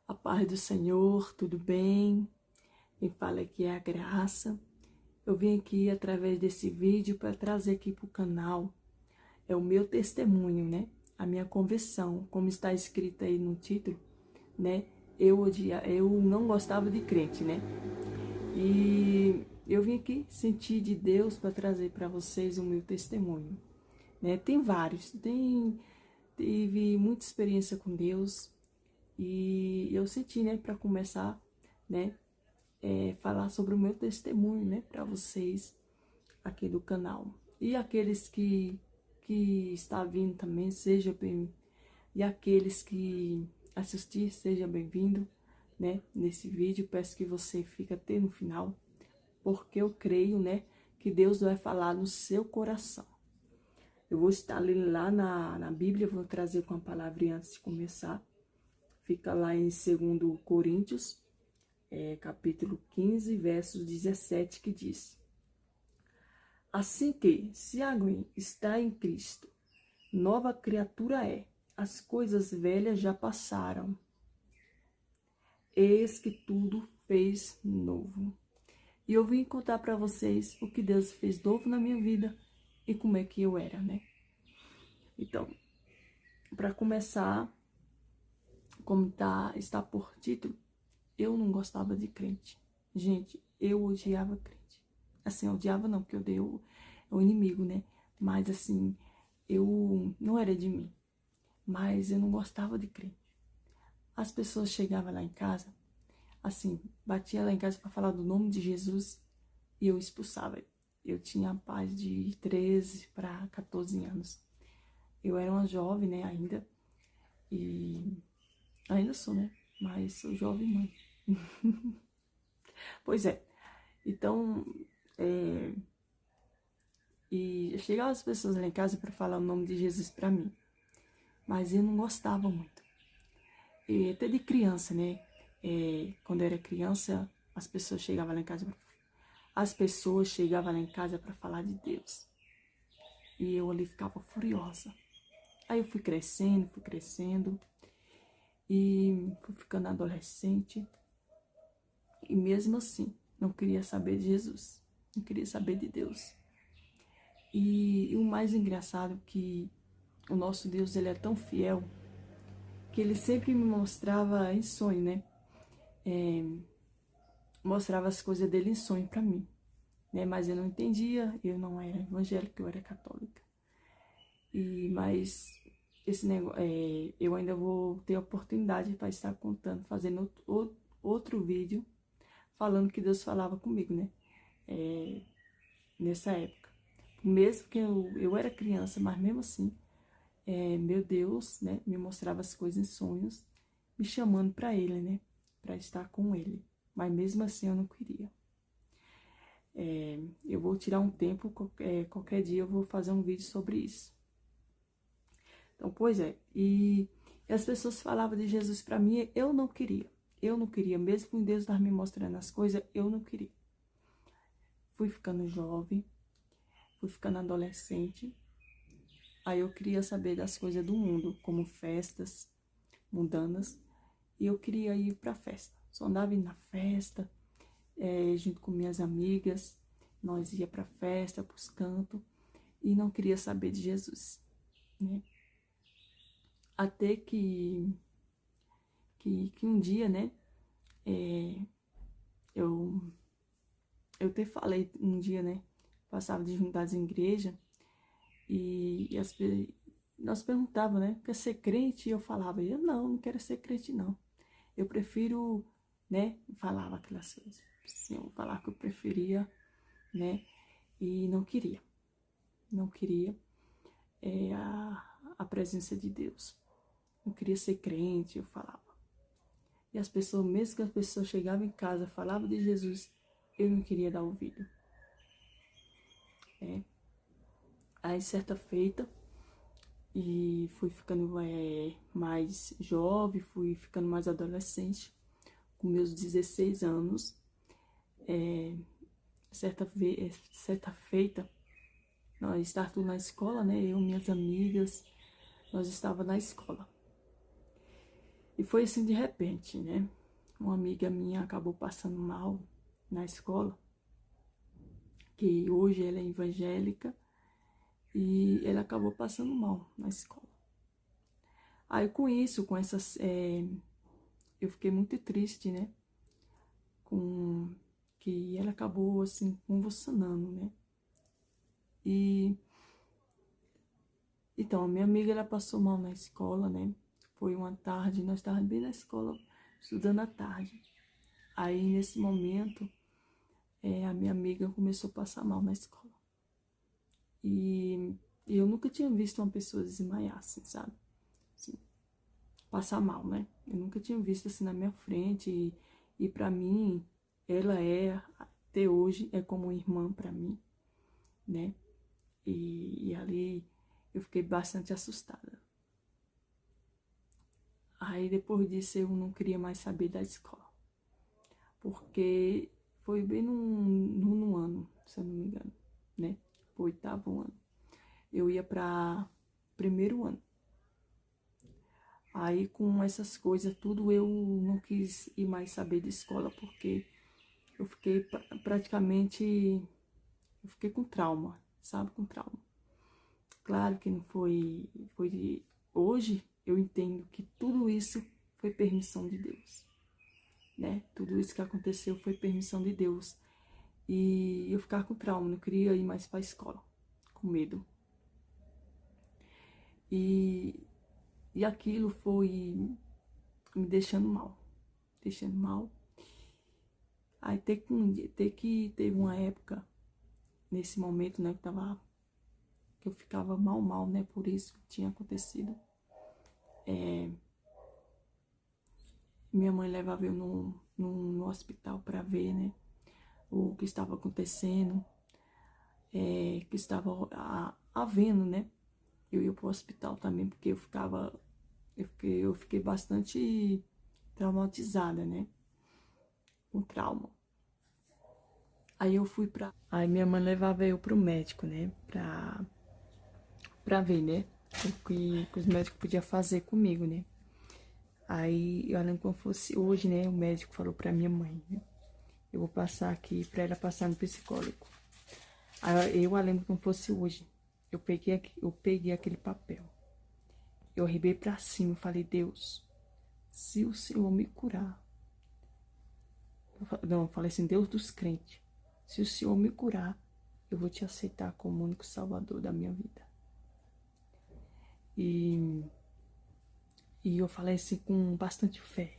A paz do Senhor, tudo bem? Quem fala aqui é a Graça. Eu vim aqui através desse vídeo para trazer aqui para o canal o meu testemunho, né? A minha conversão, como está escrito aí no título, né? Eu não gostava de crente, né? E eu vim aqui sentir de Deus para trazer para vocês o meu testemunho, né? Tem vários, tive muita experiência com Deus. E eu senti, né, para começar, né, falar sobre o meu testemunho, né, para vocês aqui do canal. E aqueles que está vindo também, seja bem, e aqueles que assistir, seja bem-vindo, né, nesse vídeo. Peço que você fique até no final, porque eu creio, né, que Deus vai falar no seu coração. Eu vou estar lendo lá na Bíblia, vou trazer com a palavrinha antes de começar. Fica lá em 2 Coríntios, capítulo 15, versos 17, que diz: Assim que, se alguém está em Cristo, nova criatura é. As coisas velhas já passaram. Eis que tudo fez novo. E eu vim contar para vocês o que Deus fez novo na minha vida e como é que eu era, né? Então, para começar, como está por título, eu não gostava de crente. Gente, eu odiava crente. Assim, odiava não, porque eu dei o inimigo, né? Mas assim, eu não era de mim. Mas eu não gostava de crente. As pessoas chegavam lá em casa, assim, batia lá em casa para falar do nome de Jesus e eu expulsava. Eu tinha a paz de 13 para 14 anos. Eu era uma jovem, né, ainda. E ainda sou, né? Mas sou jovem mãe. Pois é. Então, e chegavam as pessoas lá em casa para falar o nome de Jesus para mim, mas eu não gostava muito. E até de criança, né? Quando eu era criança, as pessoas chegavam lá em casa para falar de Deus. E eu ali ficava furiosa. Aí eu fui crescendo e fui ficando adolescente. E mesmo assim, não queria saber de Jesus, não queria saber de Deus. E o mais engraçado é que o nosso Deus, ele é tão fiel, que ele sempre me mostrava em sonho, né? Mostrava as coisas dele em sonho para mim, né? Mas eu não entendia, eu não era evangélica, eu era católica. Mas esse negócio, eu ainda vou ter a oportunidade para estar contando, fazendo outro vídeo, falando que Deus falava comigo, né? Nessa época. Mesmo que eu era criança, mas mesmo assim, meu Deus, né, me mostrava as coisas em sonhos, me chamando para ele, né, para estar com ele. Mas mesmo assim eu não queria. Eu vou tirar um tempo, qualquer dia eu vou fazer um vídeo sobre isso. Então, pois é, e as pessoas falavam de Jesus para mim, eu não queria, mesmo com Deus estar me mostrando as coisas, eu não queria. Fui ficando jovem, fui ficando adolescente. Aí eu queria saber das coisas do mundo, como festas mundanas, e eu queria ir para festa. Só andava indo na festa, junto com minhas amigas, nós ia para festa, para os cantos, e não queria saber de Jesus, né? Até que um dia, né, eu te falei um dia, né, passava de juntadas em igreja, e nós perguntávamos, né, quer ser crente? E eu falava, eu não quero ser crente, não. Eu prefiro, né, falava aquelas coisas. Sim, eu falar que eu preferia, né, e não queria a presença de Deus. Não queria ser crente, eu falava. E as pessoas, mesmo que as pessoas chegavam em casa, falavam de Jesus, eu não queria dar ouvido. Aí, certa feita, e fui ficando mais jovem, fui ficando mais adolescente, com meus 16 anos, certa feita, nós estávamos na escola, né, eu e minhas amigas, nós estávamos na escola. E foi assim de repente, né? Uma amiga minha acabou passando mal na escola, que hoje ela é evangélica, e ela acabou passando mal na escola. Aí com isso, com essas... eu fiquei muito triste, né? Com que ela acabou, assim, convulsionando, né? E... Então, a minha amiga, ela passou mal na escola, né? Foi uma tarde, nós estávamos bem na escola, estudando à tarde. Aí, nesse momento, a minha amiga começou a passar mal na escola. E eu nunca tinha visto uma pessoa desmaiar, assim, sabe? Assim, passar mal, né? Eu nunca tinha visto assim na minha frente. E para mim, ela até hoje, é como uma irmã para mim, né? E ali eu fiquei bastante assustada. Aí depois disso eu não queria mais saber da escola. Porque foi bem no ano, se eu não me engano, né? O 8º ano. Eu ia para 1º ano. Aí com essas coisas tudo eu não quis ir mais saber de escola, porque eu fiquei praticamente, eu fiquei com trauma, sabe? Com trauma. Claro que não hoje eu entendo que tudo isso foi permissão de Deus, né? Tudo isso que aconteceu foi permissão de Deus. E eu ficava com trauma, não queria ir mais para a escola, com medo. E aquilo foi me deixando mal, deixando mal. Aí teve uma época, nesse momento, né, que eu ficava mal, né, por isso que tinha acontecido. Minha mãe levava eu no hospital para ver, né, o que estava acontecendo, que estava havendo, né. Eu ia pro hospital também, porque eu fiquei bastante traumatizada, né, com trauma. Aí minha mãe levava eu pro médico, né, pra ver, né, o que os médicos podiam fazer comigo, né. Aí eu lembro como fosse hoje, né, o médico falou pra minha mãe, né, eu vou passar aqui pra ela passar no psicólogo. Aí eu lembro como fosse hoje, eu peguei aquele papel, eu arrebei pra cima e falei, Deus, se o Senhor me curar, eu falei assim, Deus dos crentes, se o Senhor me curar, eu vou te aceitar como único salvador da minha vida. E eu falei assim com bastante fé.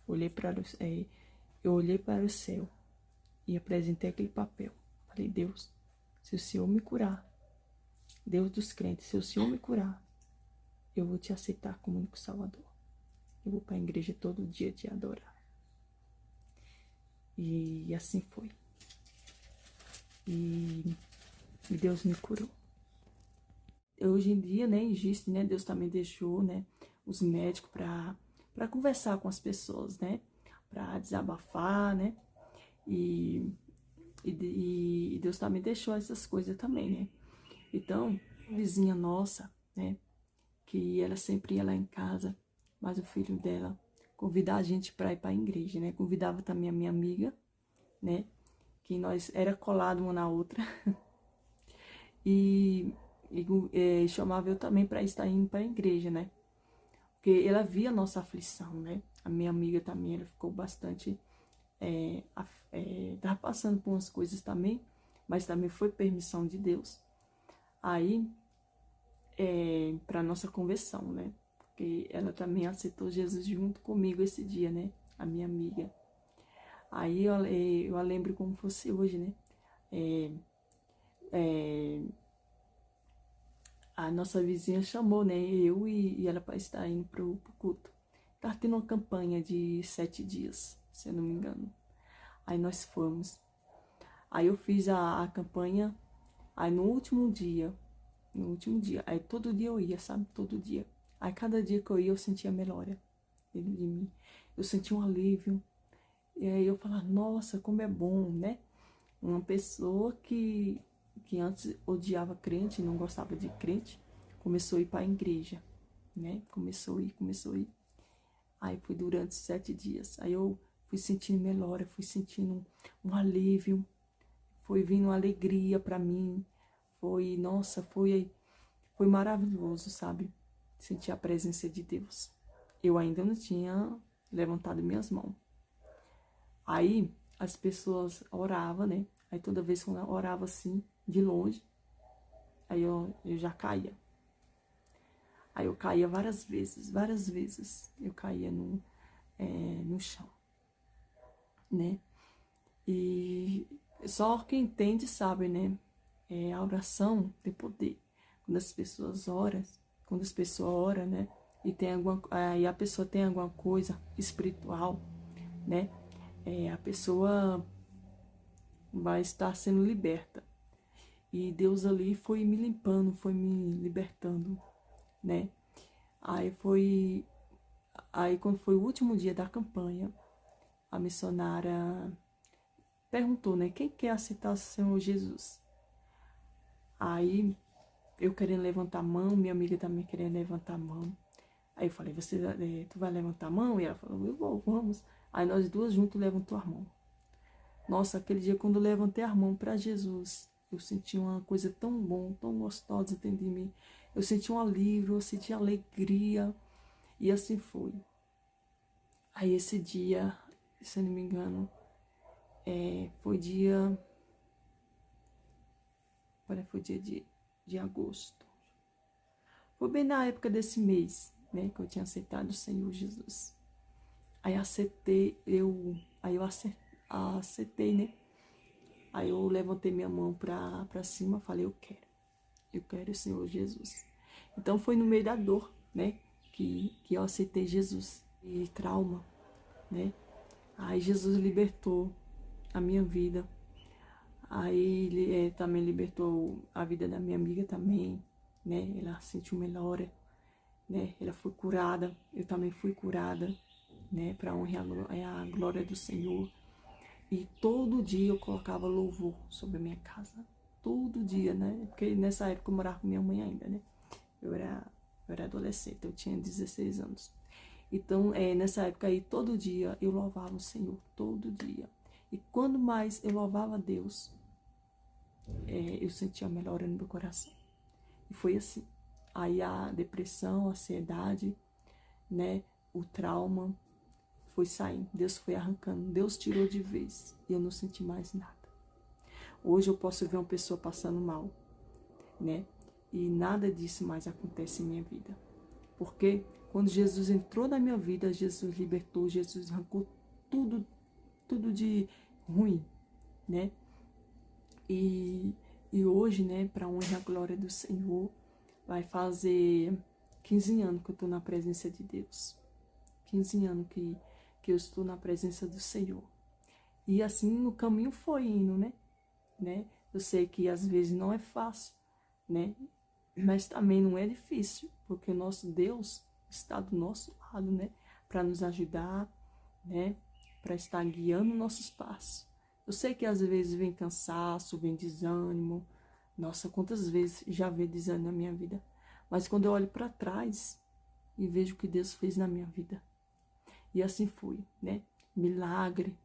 Eu olhei para o céu e apresentei aquele papel. Falei, Deus, se o Senhor me curar, Deus dos crentes, se o Senhor me curar, eu vou te aceitar como único salvador. Eu vou para a igreja todo dia te adorar. E assim foi. E Deus me curou. Hoje em dia, né, existe, né, Deus também deixou, né, os médicos para conversar com as pessoas, né, para desabafar, né, e Deus também deixou essas coisas também, né. Então, vizinha nossa, né, que ela sempre ia lá em casa, mas o filho dela convidava a gente para ir para a igreja, né, convidava também a minha amiga, né, que nós era colado uma na outra, e chamava eu também para estar indo para a igreja, né? Porque ela via a nossa aflição, né? A minha amiga também, ela ficou bastante... tava passando por umas coisas também, mas também foi permissão de Deus. Aí, para nossa conversão, né? Porque ela também aceitou Jesus junto comigo esse dia, né? A minha amiga. Aí eu lembro como fosse hoje, né? A nossa vizinha chamou, né, eu e ela para estar indo pro culto. Tava tendo uma campanha de 7 dias, se eu não me engano. Aí nós fomos. Aí eu fiz a campanha, aí no último dia, aí todo dia eu ia, sabe, todo dia. Aí cada dia que eu ia eu sentia melhora dentro de mim. Eu sentia um alívio. E aí eu falava, nossa, como é bom, né? Uma pessoa que antes odiava crente, não gostava de crente, começou a ir para a igreja, né? Começou a ir. Aí foi durante 7 dias. Aí eu fui sentindo melhora, fui sentindo um alívio, foi vindo uma alegria para mim. Foi, nossa, foi maravilhoso, sabe? Sentir a presença de Deus. Eu ainda não tinha levantado minhas mãos. Aí as pessoas oravam, né? Aí toda vez que eu orava assim, de longe, aí eu já caía. Aí eu caía várias vezes eu caía no chão, né? E só quem entende sabe, né? A oração tem poder. Quando as pessoas oram, né? E a pessoa tem alguma coisa espiritual, né? A pessoa vai estar sendo liberta. E Deus ali foi me limpando, foi me libertando, né? Aí quando foi o último dia da campanha, a missionária perguntou, né? Quem quer aceitar o Senhor Jesus? Aí eu querendo levantar a mão, minha amiga também querendo levantar a mão. Aí eu falei, tu vai levantar a mão? E ela falou, eu vou, vamos. Aí nós duas juntos levantou a mão. Nossa, aquele dia quando eu levantei a mão para Jesus, eu senti uma coisa tão bom, tão gostosa dentro de mim. Eu senti um alívio, eu senti alegria. E assim foi. Aí esse dia, se eu não me engano, foi dia de agosto. Foi bem na época desse mês, né, que eu tinha aceitado o Senhor Jesus. Aí aí eu acertei, né? Aí eu levantei minha mão pra cima, falei, eu quero o Senhor Jesus. Então foi no meio da dor, né, que eu aceitei Jesus. E trauma, né? Aí Jesus libertou a minha vida. Aí ele também libertou a vida da minha amiga também, né? Ela sentiu melhora, né? Ela foi curada, eu também fui curada, né? Para honrar a glória do Senhor. E todo dia eu colocava louvor sobre a minha casa. Todo dia, né? Porque nessa época eu morava com minha mãe ainda, né? Eu era adolescente, eu tinha 16 anos. Então, nessa época aí, todo dia eu louvava o Senhor, todo dia. E quando mais eu louvava a Deus, eu sentia a melhora no meu coração. E foi assim. Aí a depressão, a ansiedade, né, o trauma foi saindo. Deus foi arrancando. Deus tirou de vez. E eu não senti mais nada. Hoje eu posso ver uma pessoa passando mal, né? E nada disso mais acontece em minha vida. Porque quando Jesus entrou na minha vida, Jesus libertou, Jesus arrancou tudo de ruim, né? E hoje, né, para honra e a glória do Senhor, vai fazer 15 anos que eu estou na presença de Deus. 15 anos que eu estou na presença do Senhor. E assim o caminho foi indo, né? Eu sei que às vezes não é fácil, né? Mas também não é difícil, porque o nosso Deus está do nosso lado, né? Para nos ajudar, né? Para estar guiando nossos passos. Eu sei que às vezes vem cansaço, vem desânimo. Nossa, quantas vezes já veio desânimo na minha vida. Mas quando eu olho para trás e vejo o que Deus fez na minha vida. E assim foi, né? Milagre.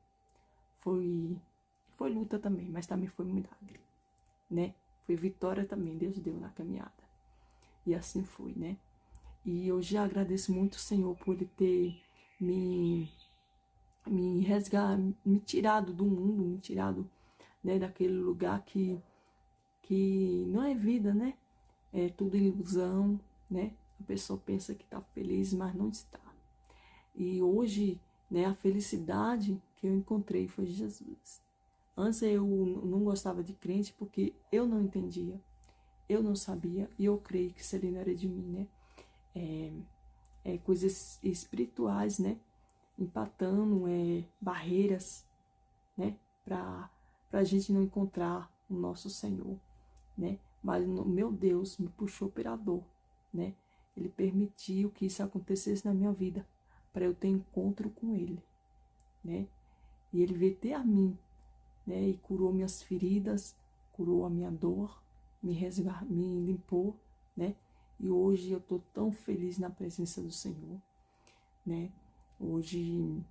Foi luta também, mas também foi milagre, né? Foi vitória também, Deus deu na caminhada. E assim foi, né? E eu já agradeço muito o Senhor por Ele ter me tirado do mundo, me tirado, né, daquele lugar que não é vida, né? É tudo ilusão, né? A pessoa pensa que está feliz, mas não está. E hoje, né, a felicidade que eu encontrei foi Jesus. Antes eu não gostava de crente porque eu não entendia, eu não sabia, e eu creio que isso ali não era de mim, né? Coisas espirituais, né? Empatando barreiras, né? Para a gente não encontrar o nosso Senhor, né? Mas meu Deus me puxou pela dor, né? Ele permitiu que isso acontecesse na minha vida para eu ter encontro com Ele, né? E Ele veio ter a mim, né? E curou minhas feridas, curou a minha dor, me limpou, né? E hoje eu estou tão feliz na presença do Senhor, né? Hoje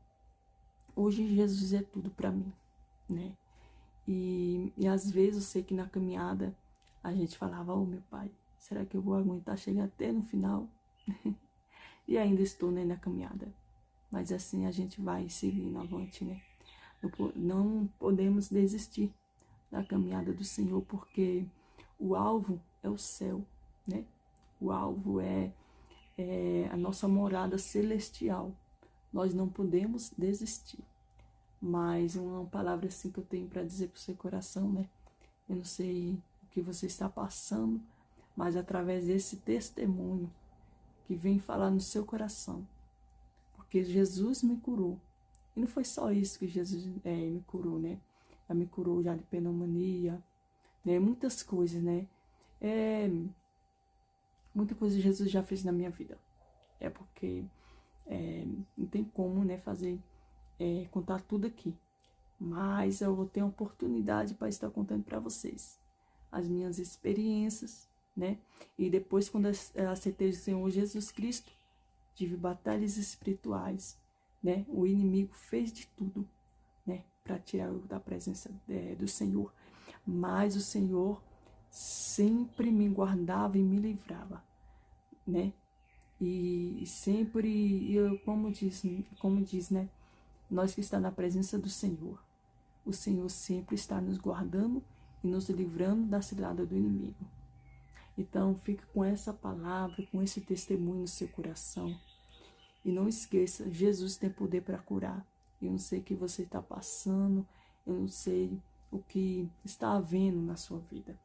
Jesus é tudo para mim, né? E às vezes eu sei que na caminhada a gente falava, oh meu pai, será que eu vou aguentar chegar até no final? E ainda estou, né, na caminhada. Mas assim a gente vai seguindo avante, né? Não podemos desistir da caminhada do Senhor, porque o alvo é o céu, né? O alvo é a nossa morada celestial. Nós não podemos desistir. Mas uma palavra assim que eu tenho para dizer para o seu coração, né? Eu não sei o que você está passando, mas através desse testemunho que vem falar no seu coração, porque Jesus me curou. E não foi só isso que Jesus me curou, né? Ela me curou já de pneumonia, né? Muitas coisas, né? Muita coisa Jesus já fez na minha vida. É porque não tem como, né, contar tudo aqui. Mas eu vou ter uma oportunidade para estar contando para vocês as minhas experiências, né? E depois, quando eu aceitei o Senhor Jesus Cristo, tive batalhas espirituais, né? O inimigo fez de tudo, né, para tirar eu da presença do Senhor. Mas o Senhor sempre me guardava e me livrava, né? E sempre, como diz, né? Nós que está na presença do Senhor, o Senhor sempre está nos guardando e nos livrando da cilada do inimigo. Então, fica com essa palavra, com esse testemunho no seu coração. E não esqueça, Jesus tem poder para curar. Eu não sei o que você está passando, eu não sei o que está havendo na sua vida,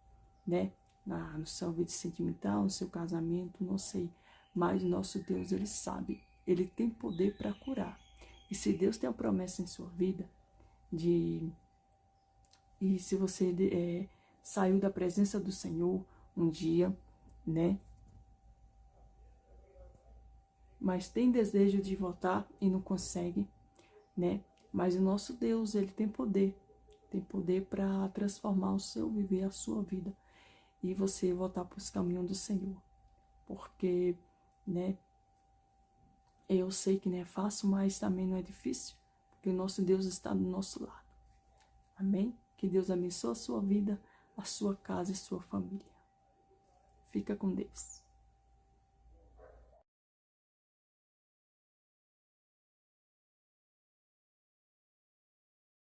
né? No seu vida sentimental, no seu casamento, não sei. Mas o nosso Deus, Ele sabe, Ele tem poder para curar. E se Deus tem uma promessa em sua vida, e se você saiu da presença do Senhor um dia, né? Mas tem desejo de voltar e não consegue, né? Mas o nosso Deus, Ele tem poder para transformar o seu viver, a sua vida, e você voltar para os caminhos do Senhor. Porque, né, eu sei que não é fácil, mas também não é difícil, porque o nosso Deus está do nosso lado. Amém? Que Deus abençoe a sua vida, a sua casa e a sua família. Fica com Deus.